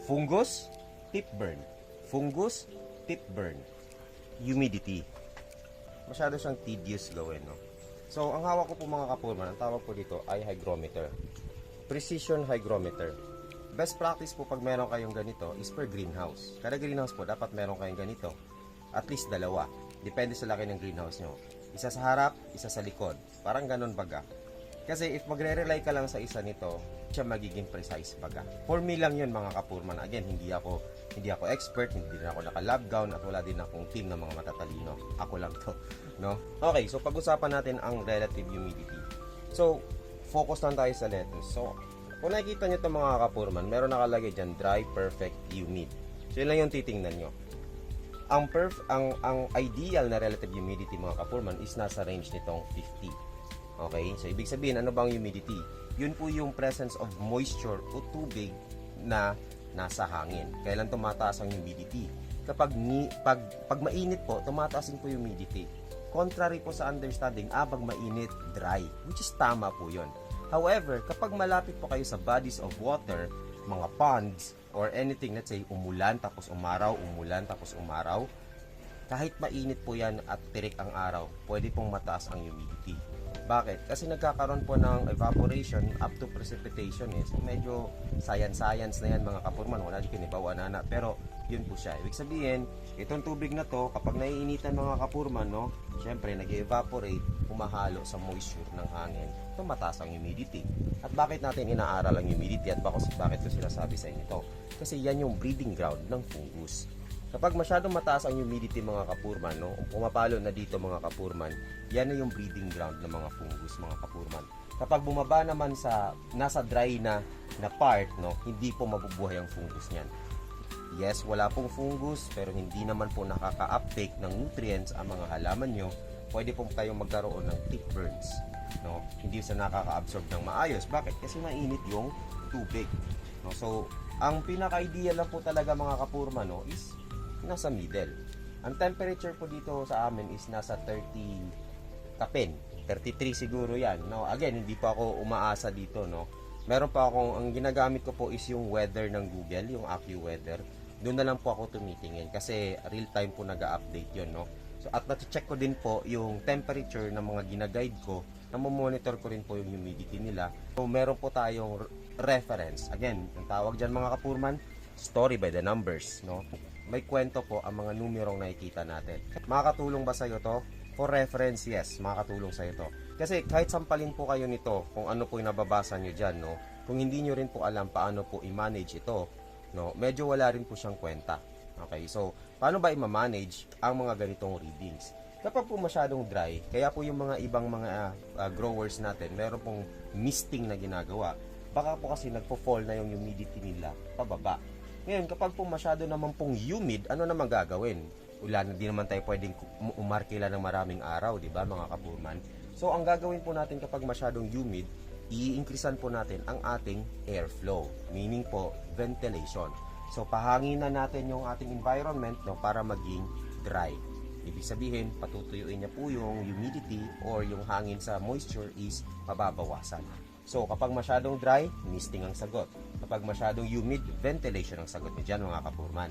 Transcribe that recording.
Fungus, tip burn. Fungus, tip burn. Humidity. Masyado siyang tedious gawin, no? So, ang hawak ko po mga kapurman, ang tawag po dito ay hygrometer. Precision hygrometer. Best practice po pag meron kayong ganito is per greenhouse. Kada greenhouse po, dapat meron kayong ganito. At least dalawa. Depende sa laki ng greenhouse nyo. Isa sa harap, isa sa likod. Parang ganon baga. Kasi if magre-rely ka lang sa isa nito, siya magiging precise baga. For me lang yun mga kapurman. Again, hindi ako expert, hindi din ako naka-lab gown at wala din akong team ng mga matatalino. Ako lang to, no? Okay, so pag-usapan natin ang relative humidity. So, focus lang tayo sa lettuce. So, kung nakikita nyo ito mga kapurman, meron nakalagay dyan, dry, perfect, humid. So, yun lang yung titingnan nyo. Ang ideal na relative humidity mga kapurman is nasa range nitong 50. Okay? So, ibig sabihin, ano bang humidity? Yun po yung presence of moisture o tubig na nasa hangin. Kailan tumataas ang humidity? Kapag pag mainit po, tumataas din po yung humidity. Contrary po sa understanding, pag mainit, dry. Which is tama po yun. However, kapag malapit po kayo sa bodies of water, mga ponds, or anything, let's say, umulan tapos umaraw, umulan tapos umaraw, kahit mainit po yan at tirik ang araw, pwede pong mataas ang humidity. Bakit? Kasi nagkakaroon po ng evaporation up to precipitation. So medyo science na yan mga kapurman. Wala di kinibawa na. Pero yun po siya. Ibig sabihin, itong tubig na to, kapag naiinitan mga kapurman, no, syempre nag-evaporate, humahalo sa moisture ng hangin. Ito mataas ang humidity. At bakit natin inaaral ang humidity at bakit ko sinasabi sa inyo ito? Kasi yan yung breeding ground ng fungus. Kapag masyadong mataas ang humidity mga kapurman, no, pumapalo na dito mga kapurman, yan na yung breeding ground ng mga fungus mga kapurman. Kapag bumaba naman sa nasa dry na part, no, hindi po mabubuhay ang fungus niyan. Yes, wala pong fungus pero hindi naman po nakaka-uptake ng nutrients ang mga halaman nyo. Pwede po kayong magkaroon ng tip burns, no? Hindi sa nakaka-absorb ng maayos. Bakit? Kasi mainit yung tubig, no? So, ang pinaka-ideal lang po talaga mga kapurman, no, is nasa middle. Ang temperature po dito sa amin is nasa 30 tapin. 33 siguro yan. No, again, hindi pa ako umaasa dito, no. Meron pa akong, ang ginagamit ko po is yung weather ng Google, yung AccuWeather. Doon na lang po ako tumitingin kasi real time po nag-update 'yon, no. So at na-check ko din po yung temperature ng mga gina-guide ko, na-monitor ko rin po yung humidity nila. So meron po tayong reference. Again, ang tawag diyan mga kapurman, story by the numbers, no. May kwento po ang mga numerong nakikita natin. Makakatulong ba sa iyo to? For reference, yes, makakatulong sa iyo to. Kasi kahit sampalin po kayo nito, kung ano po yung nababasa nyo dyan, no? Kung hindi nyo rin po alam paano po i-manage ito, no? Medyo wala rin po siyang kwenta. Okay, so, paano ba i-manage ang mga ganitong readings? Kapag po masyadong dry, kaya po yung mga ibang mga growers natin, meron pong misting na ginagawa. Baka po kasi nagpo-fall na yung humidity nila pababa. Ngayon, kapag po masyado naman pong humid, ano naman gagawin? Ulan, hindi naman tayo pwedeng umarkila ng maraming araw, di ba mga kapurman? So, ang gagawin po natin kapag masyadong humid, i-increasean po natin ang ating airflow, meaning po, ventilation. So, pahanginan natin yung ating environment, no, para maging dry. Ibig sabihin, patutuyuin niya po yung humidity or yung hangin sa moisture is mababawasan. So, kapag masyadong dry, misting ang sagot. Kapag masyadong humid, ventilation ang sagot niyo dyan mga kapurman.